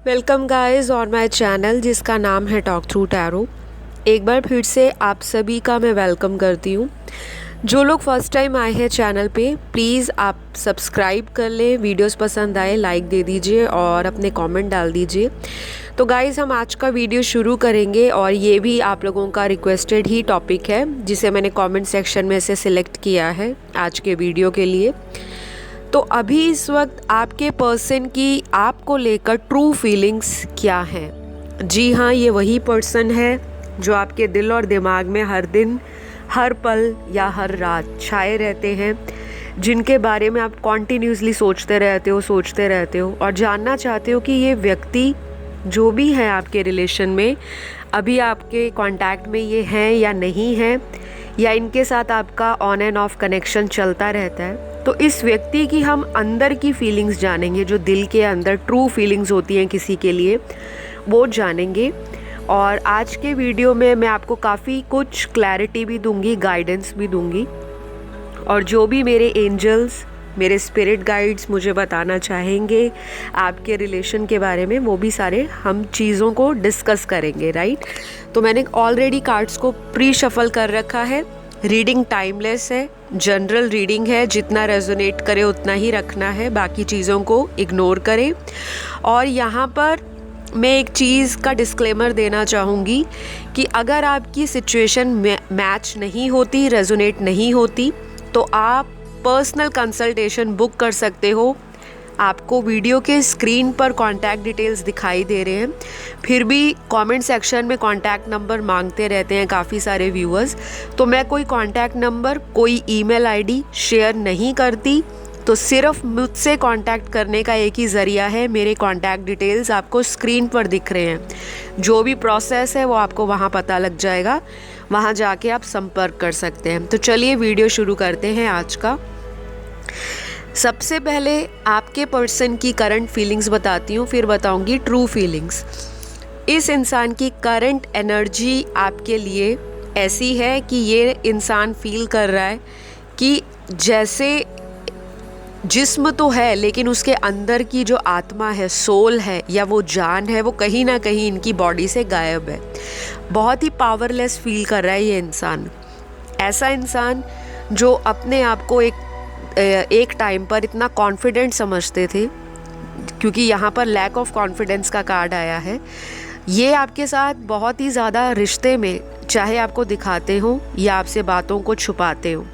Welcome guys on my channel जिसका नाम है टॉक थ्रू टैरो। एक बार फिर से आप सभी का मैं वेलकम करती हूँ। जो लोग फर्स्ट टाइम आए हैं चैनल पे, प्लीज़ आप सब्सक्राइब कर लें। वीडियोस पसंद आए लाइक दे दीजिए और अपने कमेंट डाल दीजिए। तो गाइस हम आज का वीडियो शुरू करेंगे और ये भी आप लोगों का रिक्वेस्टेड ही टॉपिक है जिसे मैंने कमेंट सेक्शन में से सिलेक्ट किया है आज के वीडियो के लिए। तो अभी इस वक्त आपके पर्सन की आपको लेकर ट्रू फीलिंग्स क्या हैं? जी हाँ, ये वही पर्सन है जो आपके दिल और दिमाग में हर दिन, हर पल या हर रात छाए रहते हैं, जिनके बारे में आप कॉन्टिन्यूसली सोचते रहते हो और जानना चाहते हो कि ये व्यक्ति जो भी है आपके रिलेशन में अभी आपके कांटेक्ट में ये हैं या नहीं हैं, या इनके साथ आपका ऑन एंड ऑफ कनेक्शन चलता रहता है। तो इस व्यक्ति की हम अंदर की फीलिंग्स जानेंगे, जो दिल के अंदर ट्रू फीलिंग्स होती हैं किसी के लिए, वो जानेंगे। और आज के वीडियो में मैं आपको काफ़ी कुछ क्लैरिटी भी दूंगी, गाइडेंस भी दूंगी, और जो भी मेरे एंजल्स, मेरे स्पिरिट गाइड्स मुझे बताना चाहेंगे आपके रिलेशन के बारे में, वो भी सारे हम चीज़ों को डिस्कस करेंगे, राइट। तो मैंने ऑलरेडी कार्ड्स को प्री शफल कर रखा है। रीडिंग टाइमलेस है, जनरल रीडिंग है, जितना रेजोनेट करे उतना ही रखना है, बाकी चीज़ों को इग्नोर करें। और यहाँ पर मैं एक चीज़ का डिस्क्लेमर देना चाहूँगी कि अगर आपकी सिचुएशन मैच नहीं होती, रेजोनेट नहीं होती, तो आप पर्सनल कंसल्टेशन बुक कर सकते हो। आपको वीडियो के स्क्रीन पर कॉन्टैक्ट डिटेल्स दिखाई दे रहे हैं, फिर भी कमेंट सेक्शन में कॉन्टैक्ट नंबर मांगते रहते हैं काफ़ी सारे व्यूअर्स। तो मैं कोई कॉन्टैक्ट नंबर, कोई ईमेल आईडी शेयर नहीं करती। तो सिर्फ मुझसे कांटेक्ट करने का एक ही ज़रिया है, मेरे कांटेक्ट डिटेल्स आपको स्क्रीन पर दिख रहे हैं। जो भी प्रोसेस है वो आपको वहाँ पता लग जाएगा, वहाँ जाके आप संपर्क कर सकते हैं। तो चलिए वीडियो शुरू करते हैं आज का। सबसे पहले आपके पर्सन की करंट फीलिंग्स बताती हूँ, फिर बताऊँगी ट्रू फीलिंग्स। इस इंसान की करंट एनर्जी आपके लिए ऐसी है कि ये इंसान फील कर रहा है कि जैसे जिस्म तो है लेकिन उसके अंदर की जो आत्मा है, सोल है या वो जान है, वो कहीं ना कहीं इनकी बॉडी से गायब है। बहुत ही पावरलेस फील कर रहा है ये इंसान। ऐसा इंसान जो अपने आप को एक टाइम पर इतना कॉन्फिडेंट समझते थे, क्योंकि यहाँ पर लैक ऑफ कॉन्फिडेंस का कार्ड आया है। ये आपके साथ बहुत ही ज़्यादा रिश्ते में, चाहे आपको दिखाते हो या आपसे बातों को छुपाते हो,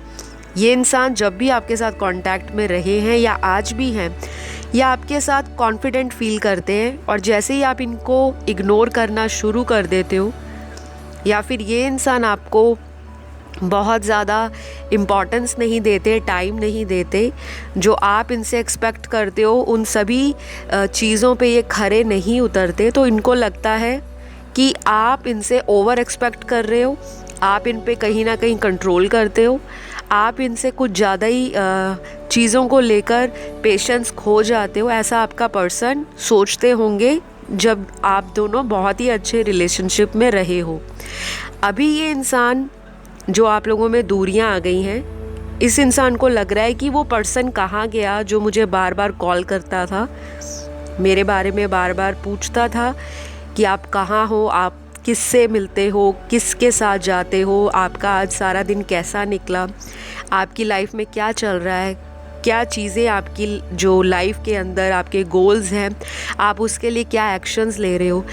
ये इंसान जब भी आपके साथ कांटेक्ट में रहे हैं या आज भी हैं, या आपके साथ कॉन्फिडेंट फील करते हैं, और जैसे ही आप इनको इग्नोर करना शुरू कर देते हो या फिर ये इंसान आपको बहुत ज़्यादा इम्पॉर्टेंस नहीं देते, टाइम नहीं देते, जो आप इनसे एक्सपेक्ट करते हो उन सभी चीज़ों पे ये खरे नहीं उतरते, तो इनको लगता है कि आप इनसे ओवर एक्सपेक्ट कर रहे हो, आप इन पे कहीं ना कहीं कंट्रोल करते हो, आप इनसे कुछ ज़्यादा ही चीज़ों को लेकर पेशेंस खो जाते हो। ऐसा आपका पर्सन सोचते होंगे जब आप दोनों बहुत ही अच्छे रिलेशनशिप में रहे हो। अभी ये इंसान, जो आप लोगों में दूरियां आ गई हैं, इस इंसान को लग रहा है कि वो पर्सन कहाँ गया जो मुझे बार बार कॉल करता था, मेरे बारे में बार बार पूछता था कि आप कहाँ हो, आप किससे मिलते हो, किसके साथ जाते हो, आपका आज सारा दिन कैसा निकला, आपकी लाइफ में क्या चल रहा है, क्या चीज़ें आपकी जो लाइफ के अंदर आपके गोल्स हैं, आप उसके लिए क्या एक्शंस ले रहे हो।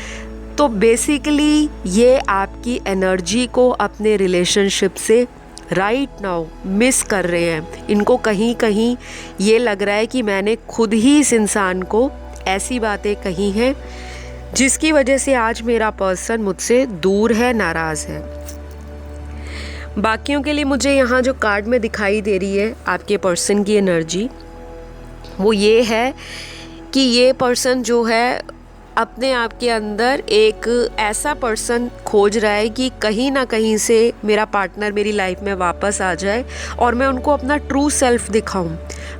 तो बेसिकली ये आपकी एनर्जी को अपने रिलेशनशिप से राइट नाउ मिस कर रहे हैं। इनको कहीं कहीं ये लग रहा है कि मैंने खुद ही इस इंसान को ऐसी बातें कही हैं जिसकी वजह से आज मेरा पर्सन मुझसे दूर है, नाराज़ है। बाकियों के लिए मुझे यहाँ जो कार्ड में दिखाई दे रही है आपके पर्सन की एनर्जी, वो ये है कि ये पर्सन जो है अपने आप के अंदर एक ऐसा पर्सन खोज रहा है कि कहीं ना कहीं से मेरा पार्टनर मेरी लाइफ में वापस आ जाए और मैं उनको अपना ट्रू सेल्फ दिखाऊं।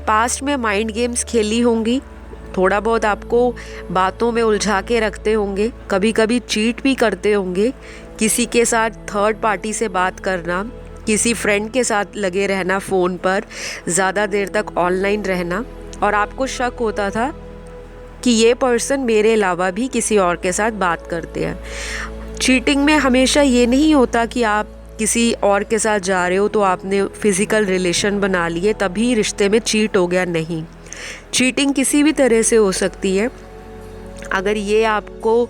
पास्ट में माइंड गेम्स खेली होंगी, थोड़ा बहुत आपको बातों में उलझा के रखते होंगे, कभी कभी चीट भी करते होंगे, किसी के साथ थर्ड पार्टी से बात करना, किसी फ्रेंड के साथ लगे रहना, फ़ोन पर ज़्यादा देर तक ऑनलाइन रहना, और आपको शक होता था कि ये पर्सन मेरे अलावा भी किसी और के साथ बात करते हैं। चीटिंग में हमेशा ये नहीं होता कि आप किसी और के साथ जा रहे हो तो आपने फिज़िकल रिलेशन बना लिए तभी रिश्ते में चीट हो गया, नहीं। चीटिंग किसी भी तरह से हो सकती है। अगर ये आपको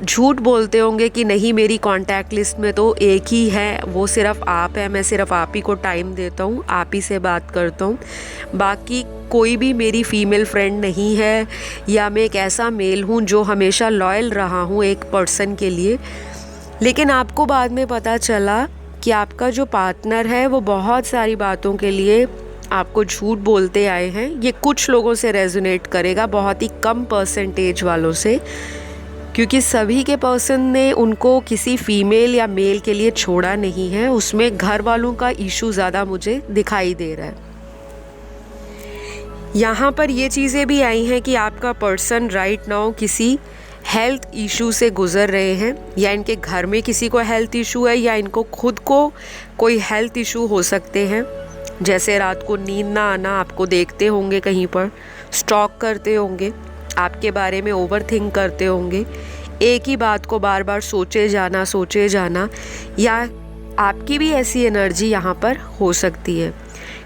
झूठ बोलते होंगे कि नहीं मेरी कांटेक्ट लिस्ट में तो एक ही है, वो सिर्फ आप है, मैं सिर्फ आप ही को टाइम देता हूँ, आप ही से बात करता हूँ, बाकी कोई भी मेरी फ़ीमेल फ्रेंड नहीं है, या मैं एक ऐसा मेल हूँ जो हमेशा लॉयल रहा हूँ एक पर्सन के लिए। लेकिन आपको बाद में पता चला कि आपका जो पार्टनर है वो बहुत सारी बातों के लिए आपको झूठ बोलते आए हैं। ये कुछ लोगों से रेजोनेट करेगा, बहुत ही कम परसेंटेज वालों से, क्योंकि सभी के पर्सन ने उनको किसी फीमेल या मेल के लिए छोड़ा नहीं है। उसमें घर वालों का इशू ज़्यादा मुझे दिखाई दे रहा है। यहाँ पर ये चीज़ें भी आई हैं कि आपका पर्सन राइट नाउ किसी हेल्थ इशू से गुज़र रहे हैं, या इनके घर में किसी को हेल्थ इशू है, या इनको खुद को कोई हेल्थ इशू हो सकते हैं, जैसे रात को नींद ना आना, आपको देखते होंगे कहीं पर, स्टॉक करते होंगे, आपके बारे में ओवर थिंक करते होंगे, एक ही बात को बार बार सोचे जाना, या आपकी भी ऐसी एनर्जी यहाँ पर हो सकती है,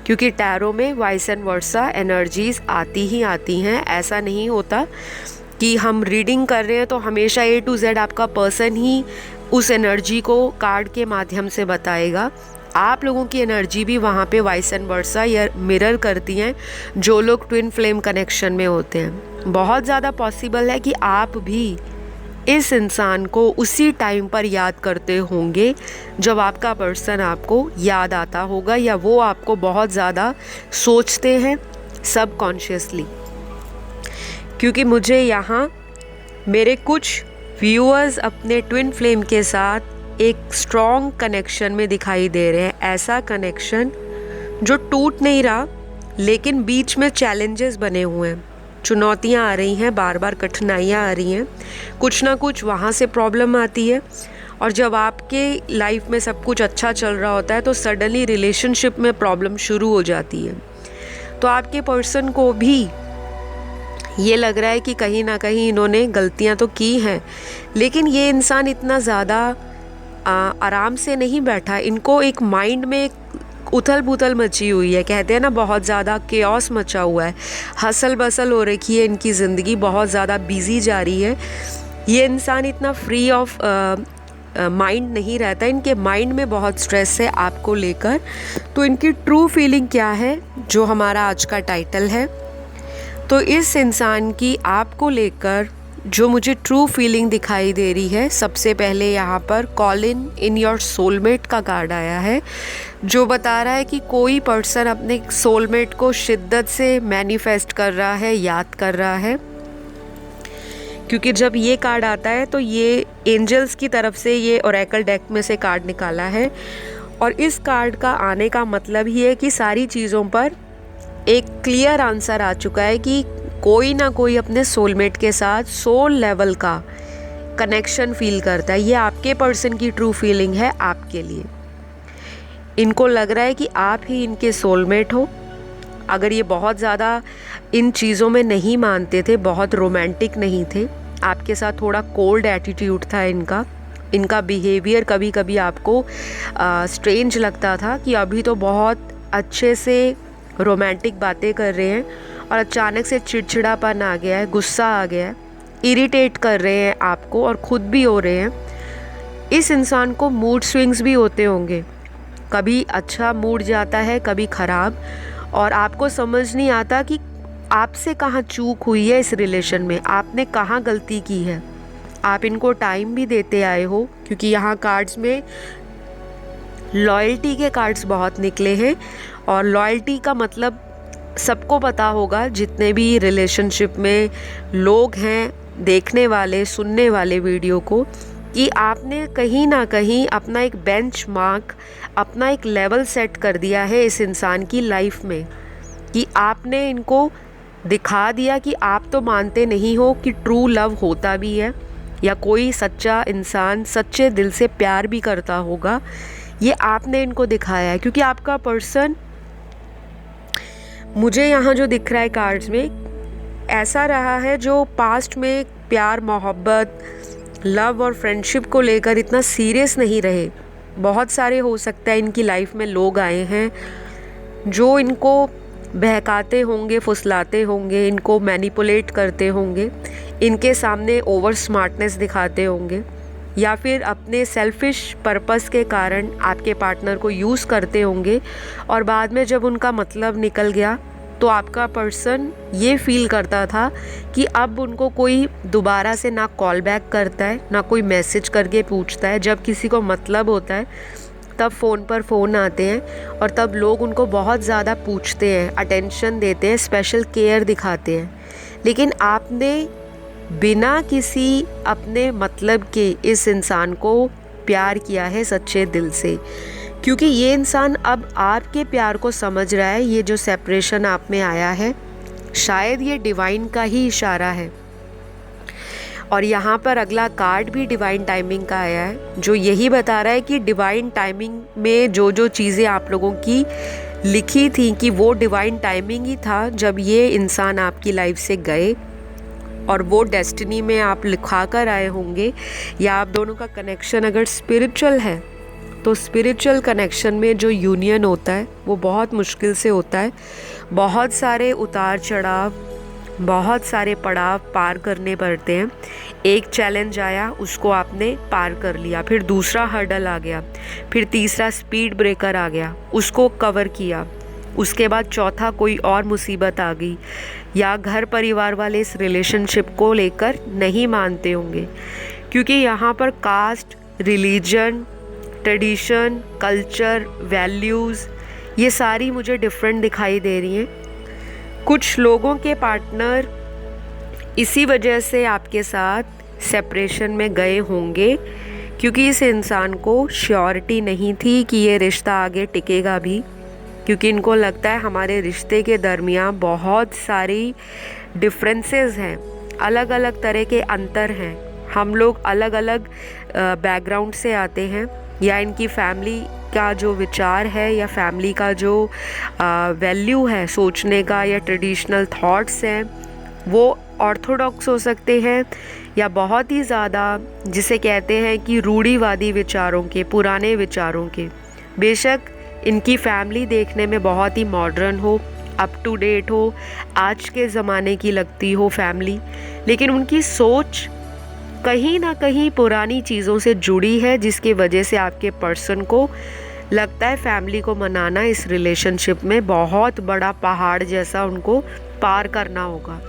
क्योंकि टैरो में वाइस एंड वर्सा एनर्जीज आती ही आती हैं। ऐसा नहीं होता कि हम रीडिंग कर रहे हैं तो हमेशा A to Z आपका पर्सन ही उस एनर्जी को कार्ड के माध्यम से बताएगा। आप लोगों की एनर्जी भी वहाँ पे वाइस एंड वर्सा या मिरर करती हैं जो लोग ट्विन फ्लेम कनेक्शन में होते हैं। बहुत ज़्यादा पॉसिबल है कि आप भी इस इंसान को उसी टाइम पर याद करते होंगे जब आपका पर्सन आपको याद आता होगा, या वो आपको बहुत ज़्यादा सोचते हैं सबकॉन्शियसली। क्योंकि मुझे यहाँ मेरे कुछ व्यूअर्स अपने ट्विन फ्लेम के साथ एक स्ट्रॉन्ग कनेक्शन में दिखाई दे रहे हैं। ऐसा कनेक्शन जो टूट नहीं रहा, लेकिन बीच में चैलेंजेस बने हुए हैं, चुनौतियाँ आ रही हैं, बार बार कठिनाइयाँ आ रही हैं, कुछ ना कुछ वहाँ से प्रॉब्लम आती है। और जब आपके लाइफ में सब कुछ अच्छा चल रहा होता है तो सडनली रिलेशनशिप में प्रॉब्लम शुरू हो जाती है। तो आपके पर्सन को भी ये लग रहा है कि कहीं ना कहीं इन्होंने गलतियां तो की हैं, लेकिन ये इंसान इतना ज़्यादा आराम से नहीं बैठा। इनको एक माइंड में उथल पुथल मची हुई है, कहते हैं ना बहुत ज़्यादा केओस मचा हुआ है, हसल बसल हो रखी है इनकी ज़िंदगी, बहुत ज़्यादा बिजी जा रही है। ये इंसान इतना फ्री ऑफ माइंड नहीं रहता, इनके माइंड में बहुत स्ट्रेस है आपको लेकर। तो इनकी ट्रू फीलिंग क्या है, जो हमारा आज का टाइटल है। तो इस इंसान की आपको लेकर जो मुझे ट्रू फीलिंग दिखाई दे रही है, सबसे पहले यहाँ पर कॉल इन योर सोलमेट का कार्ड आया है, जो बता रहा है कि कोई पर्सन अपने सोलमेट को शिद्दत से मैनिफेस्ट कर रहा है, याद कर रहा है। क्योंकि जब ये कार्ड आता है तो ये एंजल्स की तरफ से ये ओरेकल डेक में से कार्ड निकाला है, और इस कार्ड का आने का मतलब ही है कि सारी चीज़ों पर एक क्लियर आंसर आ चुका है कि कोई ना कोई अपने सोलमेट के साथ सोल लेवल का कनेक्शन फील करता है। ये आपके पर्सन की ट्रू फीलिंग है आपके लिए। इनको लग रहा है कि आप ही इनके सोलमेट हो। अगर ये बहुत ज़्यादा इन चीज़ों में नहीं मानते थे, बहुत रोमांटिक नहीं थे, आपके साथ थोड़ा कोल्ड एटीट्यूड था इनका बिहेवियर कभी कभी आपको स्ट्रेंज लगता था कि अभी तो बहुत अच्छे से रोमांटिक बातें कर रहे हैं और अचानक से चिड़चिड़ापन आ गया है, गुस्सा आ गया है, इरिटेट कर रहे हैं आपको और ख़ुद भी हो रहे हैं। इस इंसान को मूड स्विंग्स भी होते होंगे, कभी अच्छा मूड जाता है, कभी ख़राब, और आपको समझ नहीं आता कि आपसे कहाँ चूक हुई है इस रिलेशन में, आपने कहाँ गलती की है। आप इनको टाइम भी देते आए हो, क्योंकि यहाँ कार्ड्स में लॉयल्टी के कार्ड्स बहुत निकले हैं, और लॉयल्टी का मतलब सबको पता होगा, जितने भी रिलेशनशिप में लोग हैं, देखने वाले, सुनने वाले वीडियो को, कि आपने कहीं ना कहीं अपना एक बेंचमार्क, अपना एक लेवल सेट कर दिया है इस इंसान की लाइफ में, कि आपने इनको दिखा दिया कि आप तो मानते नहीं हो कि ट्रू लव होता भी है, या कोई सच्चा इंसान सच्चे दिल से प्यार भी करता होगा। ये आपने इनको दिखाया है, क्योंकि आपका पर्सन, मुझे यहाँ जो दिख रहा है कार्ड्स में, ऐसा रहा है जो पास्ट में प्यार, मोहब्बत, लव और फ्रेंडशिप को लेकर इतना सीरियस नहीं रहे। बहुत सारे हो सकता है इनकी लाइफ में लोग आए हैं जो इनको बहकाते होंगे, फुसलाते होंगे, इनको मैनिपुलेट करते होंगे, इनके सामने ओवर स्मार्टनेस दिखाते होंगे, या फिर अपने सेल्फिश पर्पस के कारण आपके पार्टनर को यूज़ करते होंगे। और बाद में जब उनका मतलब निकल गया तो आपका पर्सन ये फील करता था कि अब उनको कोई दोबारा से ना कॉल बैक करता है, ना कोई मैसेज करके पूछता है। जब किसी को मतलब होता है तब फ़ोन पर फ़ोन आते हैं और तब लोग उनको बहुत ज़्यादा पूछते हैं, अटेंशन देते हैं, स्पेशल केयर दिखाते हैं। लेकिन आपने बिना किसी अपने मतलब के इस इंसान को प्यार किया है सच्चे दिल से, क्योंकि ये इंसान अब आपके प्यार को समझ रहा है। ये जो सेपरेशन आप में आया है शायद ये डिवाइन का ही इशारा है। और यहाँ पर अगला कार्ड भी डिवाइन टाइमिंग का आया है, जो यही बता रहा है कि डिवाइन टाइमिंग में जो जो चीज़ें आप लोगों की लिखी थी कि वो डिवाइन टाइमिंग ही था जब ये इंसान आपकी लाइफ से गए, और वो डेस्टिनी में आप लिखा कर आए होंगे। या आप दोनों का कनेक्शन अगर स्पिरिचुअल है तो स्पिरिचुअल कनेक्शन में जो यूनियन होता है वो बहुत मुश्किल से होता है। बहुत सारे उतार चढ़ाव, बहुत सारे पड़ाव पार करने पड़ते हैं। एक चैलेंज आया, उसको आपने पार कर लिया, फिर दूसरा हर्डल आ गया, फिर तीसरा स्पीड ब्रेकर आ गया, उसको कवर किया, उसके बाद चौथा कोई और मुसीबत आ गई, या घर परिवार वाले इस रिलेशनशिप को लेकर नहीं मानते होंगे, क्योंकि यहाँ पर caste, religion, tradition, culture, values, ये सारी मुझे डिफरेंट दिखाई दे रही हैं। कुछ लोगों के पार्टनर इसी वजह से आपके साथ सेपरेशन में गए होंगे, क्योंकि इस इंसान को श्योरिटी नहीं थी कि ये रिश्ता आगे टिकेगा भी, क्योंकि इनको लगता है हमारे रिश्ते के दरमियान बहुत सारी डिफरेंसेस हैं, अलग अलग तरह के अंतर हैं, हम लोग अलग अलग बैकग्राउंड से आते हैं, या इनकी फैमिली का जो विचार है या फैमिली का जो वैल्यू है सोचने का या ट्रेडिशनल थॉट्स हैं वो ऑर्थोडॉक्स हो सकते हैं, या बहुत ही ज़्यादा जिसे कहते हैं कि रूढ़िवादी विचारों के, पुराने विचारों के। बेशक इनकी फैमिली देखने में बहुत ही मॉडर्न हो, अप टू डेट हो, आज के ज़माने की लगती हो फैमिली, लेकिन उनकी सोच कहीं ना कहीं पुरानी चीज़ों से जुड़ी है, जिसकी वजह से आपके पर्सन को लगता है फैमिली को मनाना इस रिलेशनशिप में बहुत बड़ा पहाड़ जैसा उनको पार करना होगा।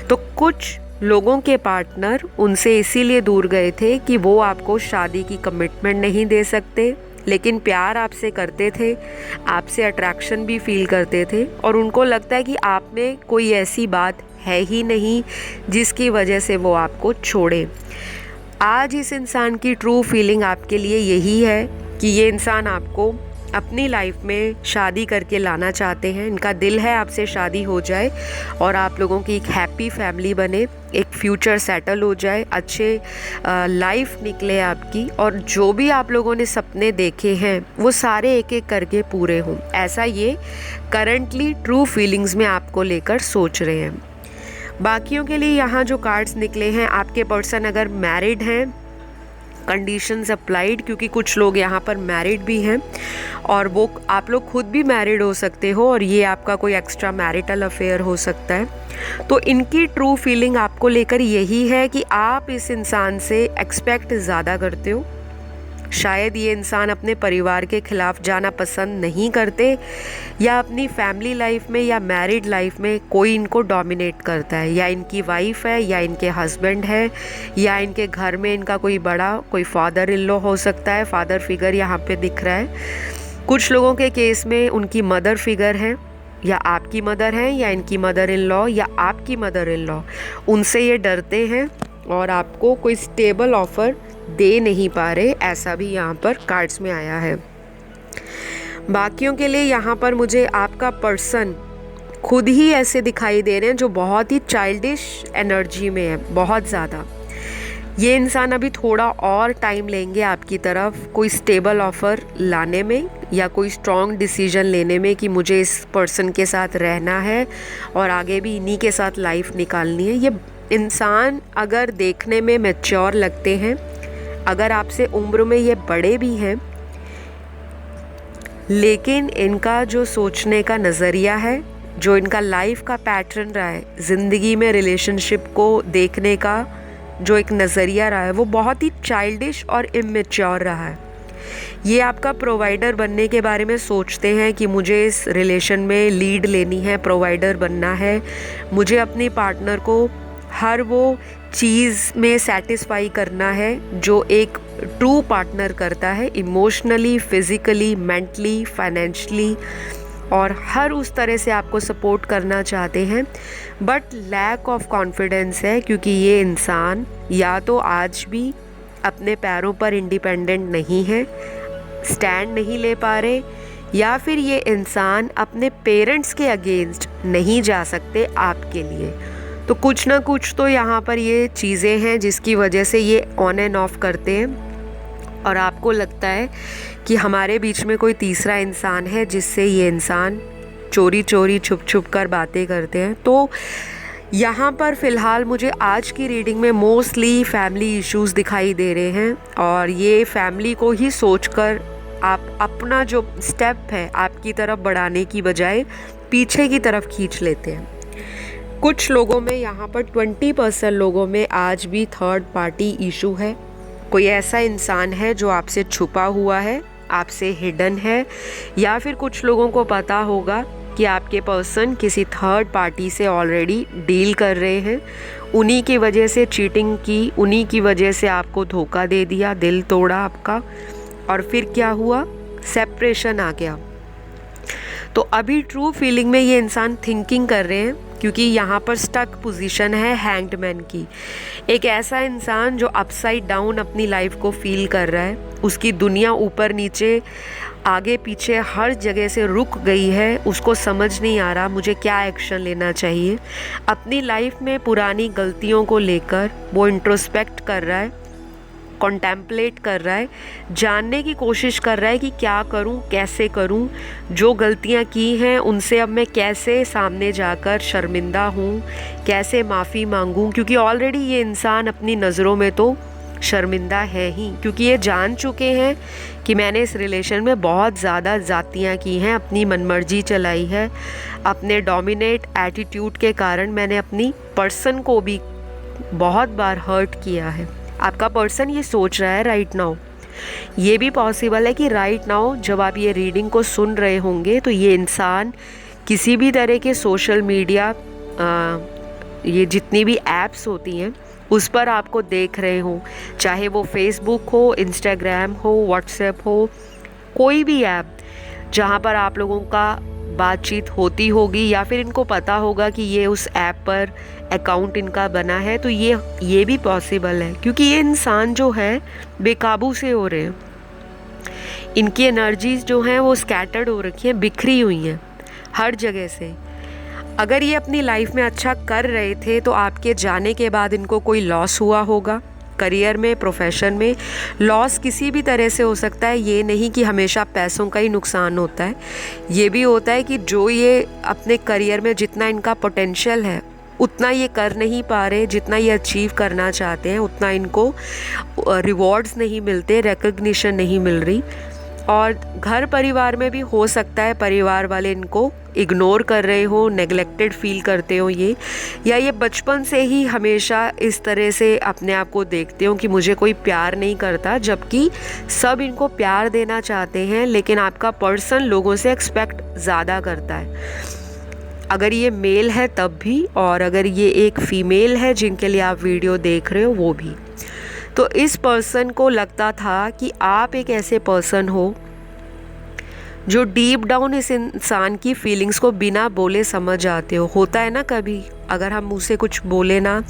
तो कुछ लोगों के पार्टनर उनसे इसीलिए दूर गए थे कि वो आपको शादी की कमिटमेंट नहीं दे सकते, लेकिन प्यार आपसे करते थे, आपसे अट्रैक्शन भी फील करते थे, और उनको लगता है कि आप में कोई ऐसी बात है ही नहीं जिसकी वजह से वो आपको छोड़े। आज इस इंसान की ट्रू फीलिंग आपके लिए यही है कि ये इंसान आपको अपनी लाइफ में शादी करके लाना चाहते हैं। इनका दिल है आपसे शादी हो जाए और आप लोगों की एक हैप्पी फैमिली बने, एक फ्यूचर सेटल हो जाए, अच्छे लाइफ निकले आपकी, और जो भी आप लोगों ने सपने देखे हैं वो सारे एक एक करके पूरे हों। ऐसा ये करंटली ट्रू फीलिंग्स में आपको लेकर सोच रहे हैं। बाकियों के लिए यहाँ जो कार्ड्स निकले हैं, आपके पर्सन अगर मैरिड हैं, कंडीशंस अप्लाइड, क्योंकि कुछ लोग यहाँ पर मैरिड भी हैं, और वो आप लोग खुद भी मैरिड हो सकते हो, और ये आपका कोई एक्स्ट्रा मैरिटल अफेयर हो सकता है। तो इनकी ट्रू फीलिंग आपको लेकर यही है कि आप इस इंसान से एक्सपेक्ट ज़्यादा करते हो। शायद ये इंसान अपने परिवार के खिलाफ जाना पसंद नहीं करते, या अपनी फैमिली लाइफ में या मैरिड लाइफ में कोई इनको डोमिनेट करता है, या इनकी वाइफ है, या इनके हस्बैंड है, या इनके घर में इनका कोई बड़ा कोई फादर इन लॉ हो सकता है। फादर फिगर यहाँ पे दिख रहा है। कुछ लोगों के केस में उनकी मदर फिगर है, या आपकी मदर है, या इनकी मदर इन लॉ, या आपकी मदर इन लॉ। उनसे ये डरते हैं और आपको कोई स्टेबल ऑफ़र दे नहीं पा रहे, ऐसा भी यहाँ पर कार्ड्स में आया है। बाकियों के लिए यहाँ पर मुझे आपका पर्सन खुद ही ऐसे दिखाई दे रहे हैं जो बहुत ही चाइल्डिश एनर्जी में है, बहुत ज़्यादा। ये इंसान अभी थोड़ा और टाइम लेंगे आपकी तरफ कोई स्टेबल ऑफ़र लाने में, या कोई स्ट्रॉन्ग डिसीजन लेने में कि मुझे इस पर्सन के साथ रहना है और आगे भी इन्हीं के साथ लाइफ निकालनी है। ये इंसान अगर देखने में मैच्योर लगते हैं, अगर आपसे उम्र में ये बड़े भी हैं, लेकिन इनका जो सोचने का नज़रिया है, जो इनका लाइफ का पैटर्न रहा है, ज़िंदगी में रिलेशनशिप को देखने का जो एक नज़रिया रहा है, वो बहुत ही चाइल्डिश और इमेच्योर रहा है। ये आपका प्रोवाइडर बनने के बारे में सोचते हैं कि मुझे इस रिलेशन में लीड लेनी है, प्रोवाइडर बनना है, मुझे अपनी पार्टनर को हर वो चीज़ में सेटिस्फाई करना है जो एक ट्रू पार्टनर करता है, इमोशनली, फिज़िकली, मेंटली, फाइनेंशियली, और हर उस तरह से आपको सपोर्ट करना चाहते हैं। बट लैक ऑफ कॉन्फिडेंस है, क्योंकि ये इंसान या तो आज भी अपने पैरों पर इंडिपेंडेंट नहीं है, स्टैंड नहीं ले पा रहे, या फिर ये इंसान अपने पेरेंट्स के अगेंस्ट नहीं जा सकते आपके लिए। तो कुछ ना कुछ तो यहाँ पर ये चीज़ें हैं जिसकी वजह से ये ऑन एंड ऑफ करते हैं और आपको लगता है कि हमारे बीच में कोई तीसरा इंसान है जिससे ये इंसान चोरी चोरी छुप छुप कर बातें करते हैं। तो यहाँ पर फ़िलहाल मुझे आज की रीडिंग में मोस्टली फैमिली इश्यूज़ दिखाई दे रहे हैं और ये फैमिली को ही सोचकर आप अपना जो स्टेप है आपकी तरफ बढ़ाने की बजाय पीछे की तरफ खींच लेते हैं। कुछ लोगों में, यहाँ पर 20% लोगों में आज भी थर्ड पार्टी इशू है। कोई ऐसा इंसान है जो आपसे छुपा हुआ है, आपसे हिडन है, या फिर कुछ लोगों को पता होगा कि आपके पर्सन किसी थर्ड पार्टी से ऑलरेडी डील कर रहे हैं, उन्हीं की वजह से चीटिंग की, उन्हीं की वजह से आपको धोखा दे दिया, दिल तोड़ा आपका, और फिर क्या हुआ, सेपरेशन आ गया। तो अभी ट्रू फीलिंग में ये इंसान थिंकिंग कर रहे हैं, क्योंकि यहाँ पर स्टक पोजीशन है हैंग्ड मैन की। एक ऐसा इंसान जो अपसाइड डाउन अपनी लाइफ को फील कर रहा है, उसकी दुनिया ऊपर नीचे आगे पीछे हर जगह से रुक गई है, उसको समझ नहीं आ रहा मुझे क्या एक्शन लेना चाहिए। अपनी लाइफ में पुरानी गलतियों को लेकर वो इंट्रोस्पेक्ट कर रहा है, कॉन्टेम्पलेट कर रहा है, जानने की कोशिश कर रहा है कि क्या करूं, कैसे करूं, जो गलतियां की हैं उनसे अब मैं कैसे सामने जाकर शर्मिंदा हूं, कैसे माफ़ी मांगूं, क्योंकि ऑलरेडी ये इंसान अपनी नज़रों में तो शर्मिंदा है ही, क्योंकि ये जान चुके हैं कि मैंने इस रिलेशन में बहुत ज़्यादा ज़ातियाँ की हैं, अपनी मनमर्जी चलाई है, अपने डोमिनेट एटीट्यूड के कारण मैंने अपनी पर्सन को भी बहुत बार हर्ट किया है। आपका पर्सन ये सोच रहा है राइट नाउ, ये भी पॉसिबल है कि राइट नाउ जब आप ये रीडिंग को सुन रहे होंगे तो ये इंसान किसी भी तरह के सोशल मीडिया, ये जितनी भी ऐप्स होती हैं उस पर आपको देख रहे हो, चाहे वो फेसबुक हो, इंस्टाग्राम हो, व्हाट्सएप हो, कोई भी ऐप जहाँ पर आप लोगों का बातचीत होती होगी, या फिर इनको पता होगा कि ये उस ऐप पर अकाउंट इनका बना है, तो ये भी पॉसिबल है, क्योंकि ये इंसान जो है बेकाबू से हो रहे हैं, इनकी एनर्जीज जो हैं वो स्कैटर्ड हो रखी हैं, बिखरी हुई हैं हर जगह से। अगर ये अपनी लाइफ में अच्छा कर रहे थे तो आपके जाने के बाद इनको कोई लॉस हुआ होगा, करियर में, प्रोफेशन में। लॉस किसी भी तरह से हो सकता है, ये नहीं कि हमेशा पैसों का ही नुकसान होता है, ये भी होता है कि जो ये अपने करियर में जितना इनका पोटेंशियल है उतना ये कर नहीं पा रहे, जितना ये अचीव करना चाहते हैं उतना इनको रिवॉर्ड्स नहीं मिलते, रिकग्निशन नहीं मिल रही। और घर परिवार में भी हो सकता है परिवार वाले इनको इग्नोर कर रहे हो, नेग्लेक्टेड फील करते हो ये, या ये बचपन से ही हमेशा इस तरह से अपने आप को देखते हो कि मुझे कोई प्यार नहीं करता, जबकि सब इनको प्यार देना चाहते हैं, लेकिन आपका पर्सन लोगों से एक्सपेक्ट ज़्यादा करता है। अगर ये मेल है तब भी, और अगर ये एक फ़ीमेल है जिनके लिए आप वीडियो देख रहे हो वो भी। तो इस पर्सन को लगता था कि आप एक ऐसे पर्सन हो जो डीप डाउन इस इंसान की फीलिंग्स को बिना बोले समझ आते हो। होता है ना कभी, अगर हम मुँह से कुछ बोले ना,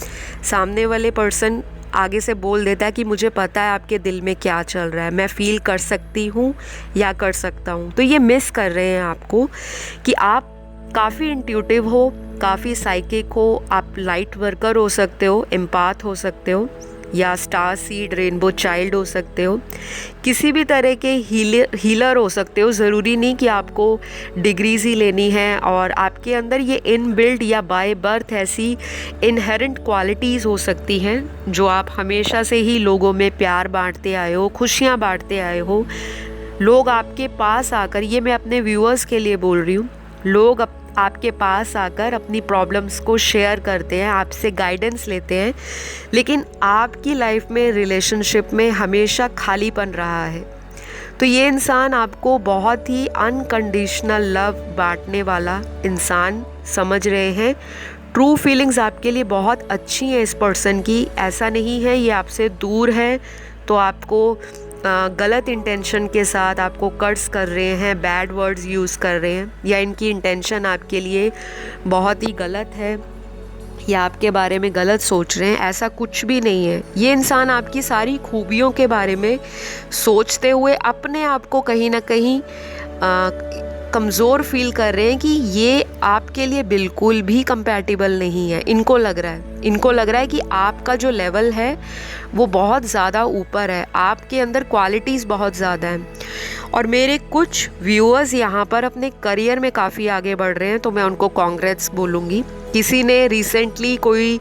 सामने वाले पर्सन आगे से बोल देता है कि मुझे पता है आपके दिल में क्या चल रहा है, मैं फ़ील कर सकती हूँ या कर सकता हूँ। तो ये मिस कर रहे हैं आपको कि आप काफ़ी इंट्यूटिव हो, काफ़ी साइकिक हो, आप लाइट वर्कर हो सकते हो, एम्पाथ हो सकते हो, या स्टार सीड रेनबो चाइल्ड हो सकते हो, किसी भी तरह के हीलर हो सकते हो। ज़रूरी नहीं कि आपको डिग्रीज़ ही लेनी है, और आपके अंदर ये इनबिल्ट या बाय बर्थ ऐसी इनहेरेंट क्वालिटीज़ हो सकती हैं जो आप हमेशा से ही लोगों में प्यार बांटते आए हो, खुशियाँ बांटते आए हो। लोग आपके पास आकर, ये मैं अपने व्यूअर्स के लिए बोल रही हूँ, लोग आपके पास आकर अपनी प्रॉब्लम्स को शेयर करते हैं, आपसे गाइडेंस लेते हैं, लेकिन आपकी लाइफ में, रिलेशनशिप में हमेशा खालीपन रहा है। तो ये इंसान आपको बहुत ही अनकंडीशनल लव बांटने वाला इंसान समझ रहे हैं। ट्रू फीलिंग्स आपके लिए बहुत अच्छी हैं इस पर्सन की। ऐसा नहीं है ये आपसे दूर है तो आपको गलत इंटेंशन के साथ आपको कर्स कर रहे हैं, बैड वर्ड्स यूज़ कर रहे हैं, या इनकी इंटेंशन आपके लिए बहुत ही गलत है, या आपके बारे में गलत सोच रहे हैं। ऐसा कुछ भी नहीं है। ये इंसान आपकी सारी खूबियों के बारे में सोचते हुए अपने आप को कहीं ना कहीं कमज़ोर फील कर रहे हैं कि ये आपके लिए बिल्कुल भी कंपैटिबल नहीं है। इनको लग रहा है कि आपका जो लेवल है वो बहुत ज़्यादा ऊपर है, आपके अंदर क्वालिटीज़ बहुत ज़्यादा हैं। और मेरे कुछ व्यूअर्स यहाँ पर अपने करियर में काफ़ी आगे बढ़ रहे हैं, तो मैं उनको कांग्रेट्स बोलूँगी। किसी ने रिसेंटली कोई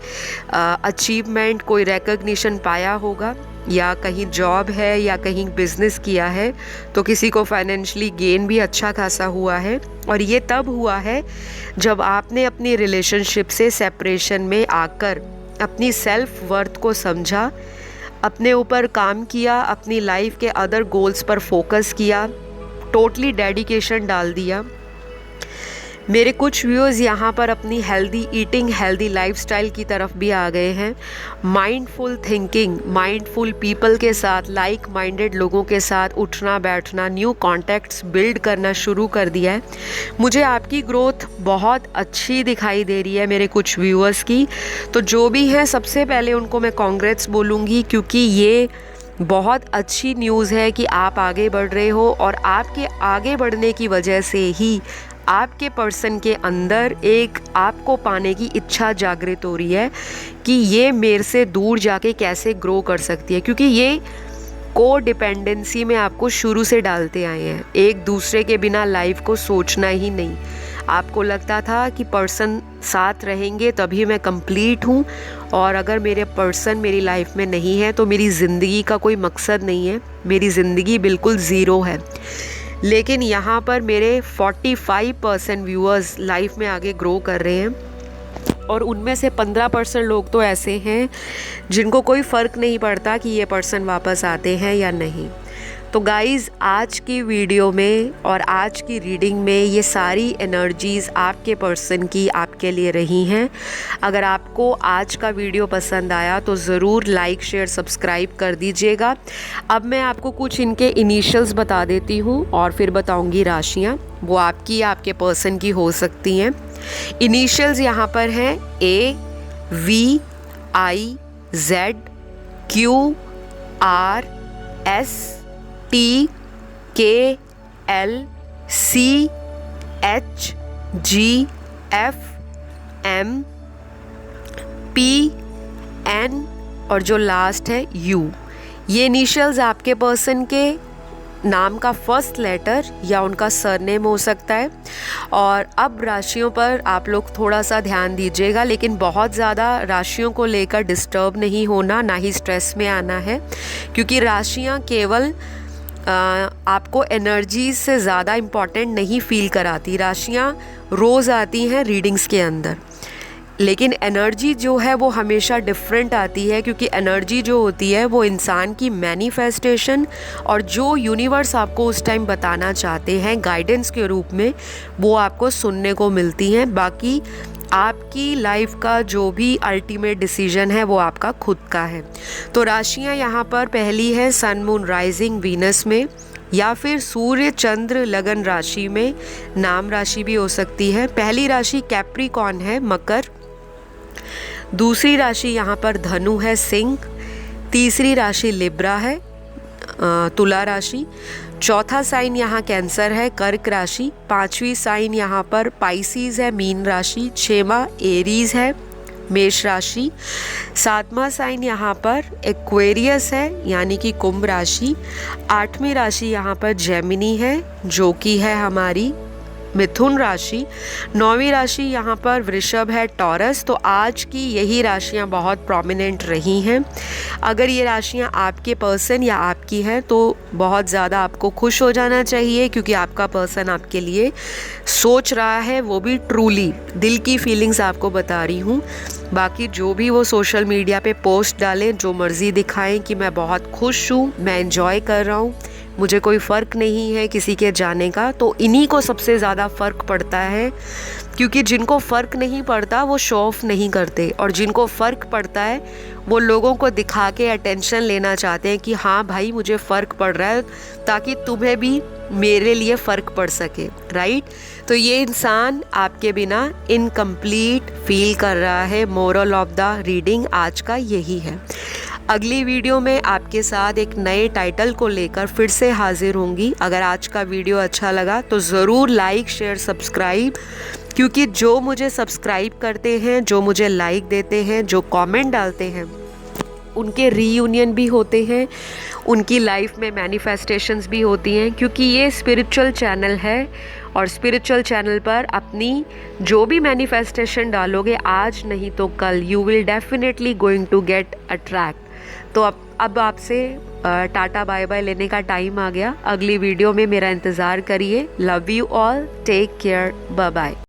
अचीवमेंट, कोई रिकग्निशन पाया होगा, या कहीं जॉब है या कहीं बिजनेस किया है, तो किसी को फाइनेंशियली गेन भी अच्छा खासा हुआ है। और ये तब हुआ है जब आपने अपनी रिलेशनशिप से सेपरेशन में आकर अपनी सेल्फ वर्थ को समझा, अपने ऊपर काम किया, अपनी लाइफ के अदर गोल्स पर फोकस किया, टोटली डेडिकेशन डाल दिया। मेरे कुछ व्यूअर्स यहाँ पर अपनी हेल्दी ईटिंग, हेल्दी लाइफस्टाइल की तरफ भी आ गए हैं। माइंडफुल थिंकिंग, माइंडफुल पीपल के साथ, लाइक माइंडेड लोगों के साथ उठना बैठना, न्यू कॉन्टैक्ट्स बिल्ड करना शुरू कर दिया है। मुझे आपकी ग्रोथ बहुत अच्छी दिखाई दे रही है मेरे कुछ व्यूअर्स की। तो जो भी हैं, सबसे पहले उनको मैं कांग्रेट्स बोलूँगी, क्योंकि ये बहुत अच्छी न्यूज़ है कि आप आगे बढ़ रहे हो, और आपके आगे बढ़ने की वजह से ही आपके पर्सन के अंदर एक आपको पाने की इच्छा जागृत हो रही है कि ये मेरे से दूर जाके कैसे ग्रो कर सकती है, क्योंकि ये को डिपेंडेंसी में आपको शुरू से डालते आए हैं। एक दूसरे के बिना लाइफ को सोचना ही नहीं। आपको लगता था कि पर्सन साथ रहेंगे तभी मैं कंप्लीट हूँ, और अगर मेरे पर्सन मेरी लाइफ में नहीं है तो मेरी ज़िंदगी का कोई मकसद नहीं है, मेरी ज़िंदगी बिल्कुल ज़ीरो है। लेकिन यहाँ पर मेरे 45% व्यूअर्स लाइफ में आगे ग्रो कर रहे हैं, और उनमें से 15% लोग तो ऐसे हैं जिनको कोई फ़र्क नहीं पड़ता कि ये पर्सन वापस आते हैं या नहीं। तो गाइज़, आज की वीडियो में और आज की रीडिंग में ये सारी एनर्जीज़ आपके पर्सन की आपके लिए रही हैं। अगर आपको आज का वीडियो पसंद आया तो ज़रूर लाइक, शेयर, सब्सक्राइब कर दीजिएगा। अब मैं आपको कुछ इनके इनिशियल्स बता देती हूँ और फिर बताऊँगी राशियाँ। वो आपकी या आपके पर्सन की हो सकती हैं। इनिशियल्स यहाँ पर हैं AVIZ, QRSTKLCHGFMPN और जो लास्ट है U। ये इनिशियल्स आपके पर्सन के नाम का फर्स्ट लेटर या उनका सरनेम हो सकता है। और अब राशियों पर आप लोग थोड़ा सा ध्यान दीजिएगा, लेकिन बहुत ज़्यादा राशियों को लेकर डिस्टर्ब नहीं होना, ना ही स्ट्रेस में आना है, क्योंकि राशियां केवल आपको एनर्जी से ज़्यादा इम्पॉर्टेंट नहीं फील कराती। राशियां रोज़ आती हैं रीडिंग्स के अंदर, लेकिन एनर्जी जो है वो हमेशा डिफरेंट आती है, क्योंकि एनर्जी जो होती है वो इंसान की मैनिफेस्टेशन और जो यूनिवर्स आपको उस टाइम बताना चाहते हैं गाइडेंस के रूप में, वो आपको सुनने को मिलती हैं। बाकी आपकी लाइफ का जो भी अल्टीमेट डिसीजन है वो आपका खुद का है। तो राशियाँ यहाँ पर पहली है सन, मून, राइजिंग, वीनस में, या फिर सूर्य, चंद्र, लगन राशि में, नाम राशि भी हो सकती है। पहली राशि कैप्रिकॉर्न है, मकर। दूसरी राशि यहाँ पर धनु है, सिंह। तीसरी राशि लिब्रा है, तुला राशि। चौथा साइन यहाँ कैंसर है, कर्क राशि। पांचवी साइन यहाँ पर पाइसिस है, मीन राशि। छठवां एरीज है, मेष राशि। 7वां साइन यहाँ पर एक्वेरियस है यानी कि कुंभ राशि। 8वीं राशि यहाँ पर जेमिनी है जो कि है हमारी मिथुन राशि। 9वीं राशि यहाँ पर वृषभ है टॉरस। तो आज की यही राशियाँ बहुत प्रोमिनेंट रही हैं। अगर ये राशियाँ आपके पर्सन या आपकी हैं तो बहुत ज़्यादा आपको खुश हो जाना चाहिए, क्योंकि आपका पर्सन आपके लिए सोच रहा है, वो भी ट्रूली दिल की फीलिंग्स आपको बता रही हूँ। बाकी जो भी वो सोशल मीडिया पे पोस्ट डालें, जो मर्ज़ी दिखाएं कि मैं बहुत खुश हूँ, मैं एंजॉय कर रहा हूँ, मुझे कोई फ़र्क नहीं है किसी के जाने का, तो इन्हीं को सबसे ज़्यादा फ़र्क पड़ता है। क्योंकि जिनको फ़र्क नहीं पड़ता वो शो ऑफ नहीं करते, और जिनको फ़र्क पड़ता है वो लोगों को दिखा के अटेंशन लेना चाहते हैं कि हाँ भाई मुझे फ़र्क पड़ रहा है, ताकि तुम्हें भी मेरे लिए फ़र्क पड़ सके, राइट। तो ये इंसान आपके बिना इनकम्प्लीट फील कर रहा है। मोरल ऑफ द रीडिंग आज का यही है। अगली वीडियो में आपके साथ एक नए टाइटल को लेकर फिर से हाजिर होंगी। अगर आज का वीडियो अच्छा लगा तो ज़रूर लाइक शेयर सब्सक्राइब, क्योंकि जो मुझे सब्सक्राइब करते हैं, जो मुझे लाइक देते हैं, जो कमेंट डालते हैं, उनके रीयूनियन भी होते हैं, उनकी लाइफ में मैनिफेस्टेशंस भी होती हैं। क्योंकि ये स्पिरिचुअल चैनल है, और स्पिरिचुअल चैनल पर अपनी जो भी मैनिफेस्टेशन डालोगे आज नहीं तो कल, you will definitely going to get attract. तो अब आपसे टाटा बाय बाय लेने का टाइम आ गया। अगली वीडियो में मेरा इंतज़ार करिए। Love you all, take care, bye bye.